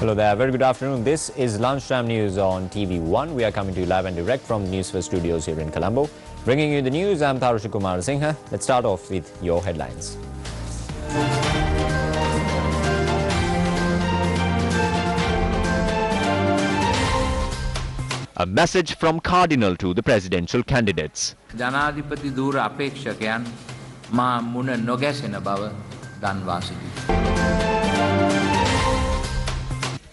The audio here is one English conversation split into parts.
Hello there, very good afternoon. This is Lunchtime News on TV1. We are coming to you live and direct from the Newsfirst studios here in Colombo. Bringing you the news, I'm Tharusha Kumar Singha. Let's start off with your headlines. A message from Cardinal to the presidential candidates. ජනාධිපති ධූර අපේක්ෂකයන් මා මුණ නොගැසෙන බව දන්වා සිටිමි.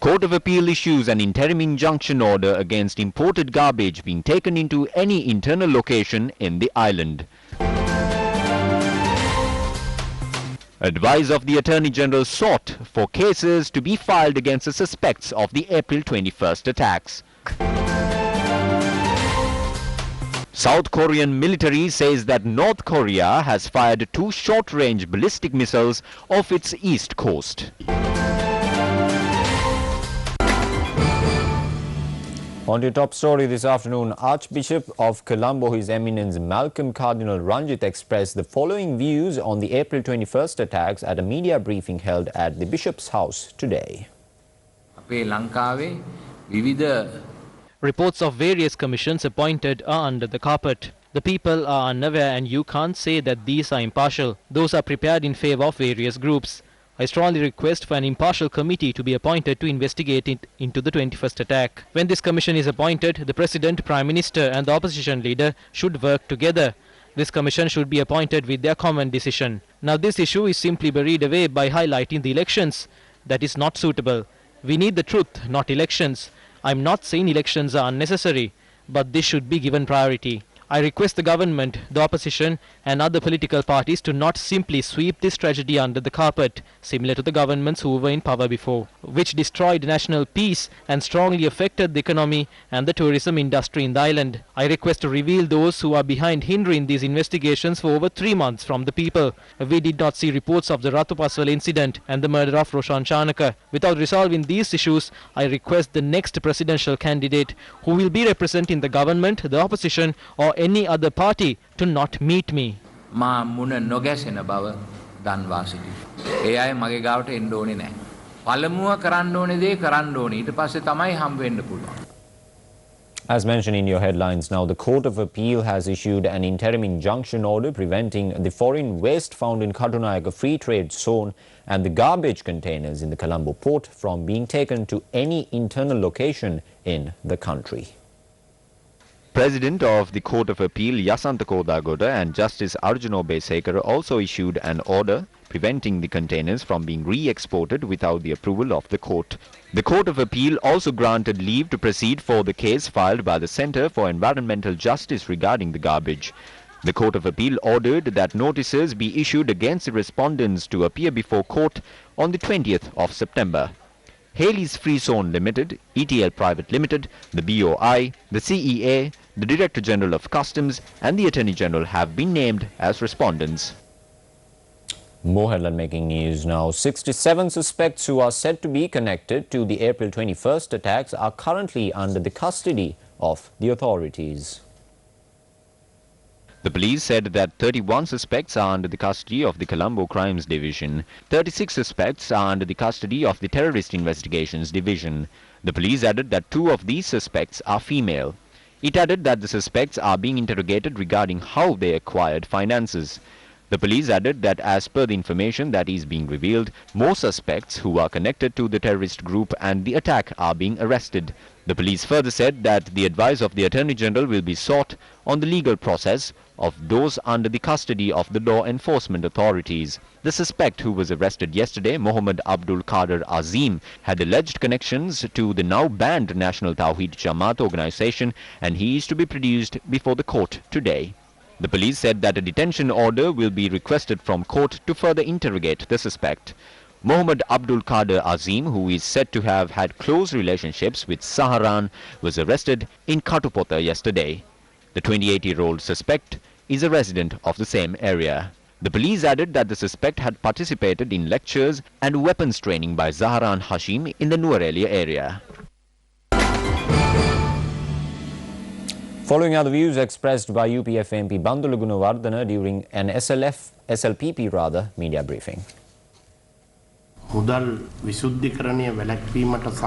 Court of Appeal issues an interim injunction order against imported garbage being taken into any internal location in the island. Advice of the Attorney General sought for cases to be filed against the suspects of the April 21st attacks. South Korean military says that North Korea has fired 2 short-range ballistic missiles off its east coast. On to your top story this afternoon, Archbishop of Colombo, His Eminence Malcolm Cardinal Ranjit expressed the following views on the April 21st attacks at a media briefing held at the Bishop's house today. අපේ ලංකාවේ විවිධ Reports of various commissions appointed are under the carpet. The people are unaware and you can't say that these are impartial. Those are prepared in favor of various groups. I strongly request for an impartial committee to be appointed to investigate into the 21st attack. When this commission is appointed, the President, Prime Minister and the opposition leader should work together. This commission should be appointed with their common decision. Now this issue is simply buried away by highlighting the elections. That is not suitable. We need the truth, not elections. I'm not saying elections are unnecessary, but this should be given priority. I request the government, the opposition and other political parties to not simply sweep this tragedy under the carpet, similar to the governments who were in power before, which destroyed national peace and strongly affected the economy and the tourism industry in the island. I request to reveal those who are behind hindering these investigations for over 3 months from the people. We did not see reports of the Ratupaswal incident and the murder of Roshan Chanaka. Without resolving these issues, I request the next presidential candidate who will be representing the government, the opposition or any other party to not meet me. මා මුණ නොගැසෙන බව දන්වා සිටිමි. ඒ අය මගේ ගාවට එන්න ඕනේ නැහැ. පළමුව කරන්න ඕනේ දේ කරන්න ඕනේ. ඊට පස්සේ තමයි හම්බ වෙන්න පුළුවන්. As mentioned in your headlines now, the Court of Appeal has issued an interim injunction order preventing the foreign waste found in Katunayaka Free Trade Zone and the garbage containers in the Colombo port from being taken to any internal location in the country. President of the Court of Appeal Yasantha Kodagoda and Justice Arjuno Besekar also issued an order preventing the containers from being re-exported without the approval of the court. The Court of Appeal also granted leave to proceed for the case filed by the Centre for Environmental Justice regarding the garbage. The Court of Appeal ordered that notices be issued against the respondents to appear before court on the 20th of September. Haley's Free Zone Limited, ETL Private Limited, the BOI, the CEA, the Director General of Customs and the Attorney General have been named as respondents. More headline making news now. 67 suspects who are said to be connected to the April 21st attacks are currently under the custody of the authorities. The police said that 31 suspects are under the custody of the Colombo Crimes Division. 36 suspects are under the custody of the Terrorist Investigations Division. The police added that 2 of these suspects are female. It added that the suspects are being interrogated regarding how they acquired finances. The police added that as per the information that is being revealed, more suspects who are connected to the terrorist group and the attack are being arrested. The police further said that the advice of the Attorney General will be sought on the legal process of those under the custody of the law enforcement authorities. The suspect who was arrested yesterday, Mohammed Abdul Qadir Azim, had alleged connections to the now banned National Tawheed Jamaat organization and he is to be produced before the court today. The police said that a detention order will be requested from court to further interrogate the suspect. Mohammed Abdul Qadir Azim, who is said to have had close relationships with Saharan, was arrested in Katupota yesterday. The 28-year-old suspect is a resident of the same area. The police added that the suspect had participated in lectures and weapons training by Zaharan Hashim in the Nuarelia area. Following are the views expressed by UPF MP Bandula Gunawardena during an SLPP media briefing. මුදල් විසුද්ධිකරණය වැළැක්වීමට සහ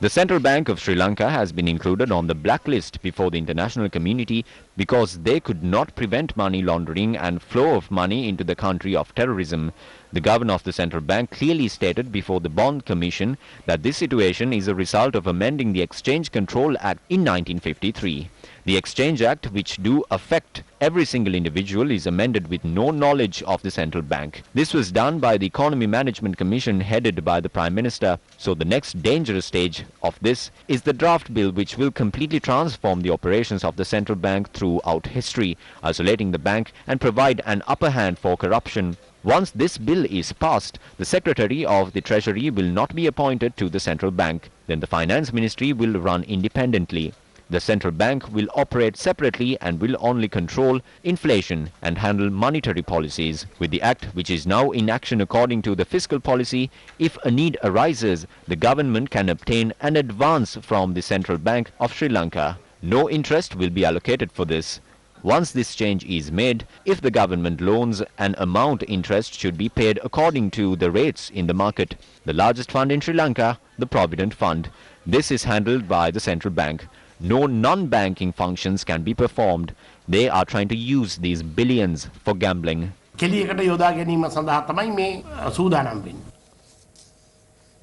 The Central Bank of Sri Lanka has been included on the blacklist before the international community because they could not prevent money laundering and flow of money into the country of terrorism. The governor of the central bank clearly stated before the Bond Commission that this situation is a result of amending the Exchange Control Act in 1953. The Exchange Act, which do affect every single individual, is amended with no knowledge of the central bank. This was done by the Economy Management Commission headed by the Prime Minister. So the next dangerous stage of this is the draft bill, which will completely transform the operations of the central bank throughout history, isolating the bank and provide an upper hand for corruption. Once this bill is passed, the Secretary of the Treasury will not be appointed to the central bank. Then the Finance Ministry will run independently. The central bank will operate separately and will only control inflation and handle monetary policies. With the act, which is now in action according to the fiscal policy, if a need arises, the government can obtain an advance from the Central Bank of Sri Lanka. No interest will be allocated for this. Once this change is made, if the government loans an amount, interest should be paid according to the rates in the market. The largest fund in Sri Lanka, the Provident Fund. This is handled by the central bank. No non-banking functions can be performed. They are trying to use these billions for gambling. කෙලියකට යොදා ගැනීම සඳහා තමයි මේ සූදානම් වෙන්නේ.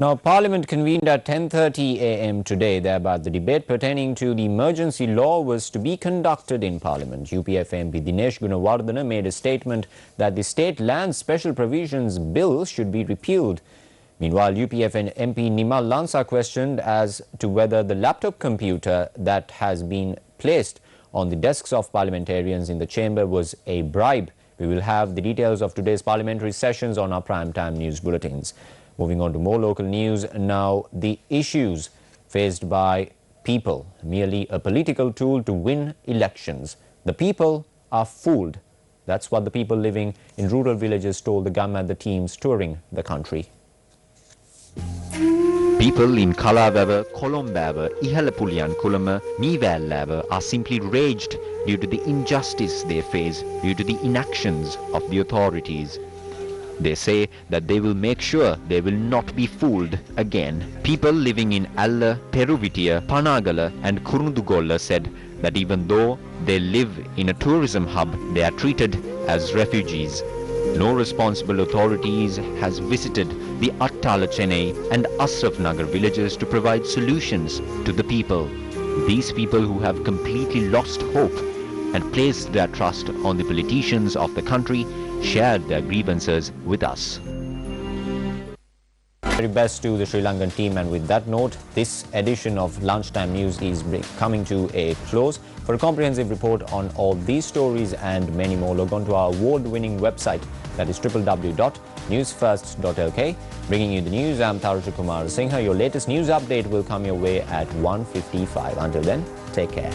Now, Parliament convened at 10:30 a.m. today. Thereby, the debate pertaining to the emergency law was to be conducted in Parliament. UPF MP Dinesh Gunawardena made a statement that the State Land Special Provisions Bill should be repealed. Meanwhile, UPF MP Nimal Lanka questioned as to whether the laptop computer that has been placed on the desks of parliamentarians in the chamber was a bribe. We will have the details of today's parliamentary sessions on our primetime news bulletins. Moving on to more local news now, the issues faced by people, merely a political tool to win elections. The people are fooled. That's what the people living in rural villages told the government, the teams touring the country. People in Kalavawa, Colombawa, Ihalapulian Kulama, Meewallawa are simply raged due to the injustice they face due to the inactions of the authorities. They say that they will make sure they will not be fooled again. People living in Alla, Peruvitia, Panagala and Kurundugolla said that even though they live in a tourism hub, they are treated as refugees. No responsible authorities has visited the Attala Chennai and Asraf Nagar villages to provide solutions to the people. These people who have completely lost hope and placed their trust on the politicians of the country shared their grievances with us. Very best to the Sri Lankan team, and with that note, this edition of Lunchtime News is coming to a close. For a comprehensive report on all these stories and many more, log on to our award-winning website, that is www.newsfirst.lk. Bringing you the news, I'm Tharusha Kumar Singha. Your latest news update will come your way at 1:55. Until then, take care.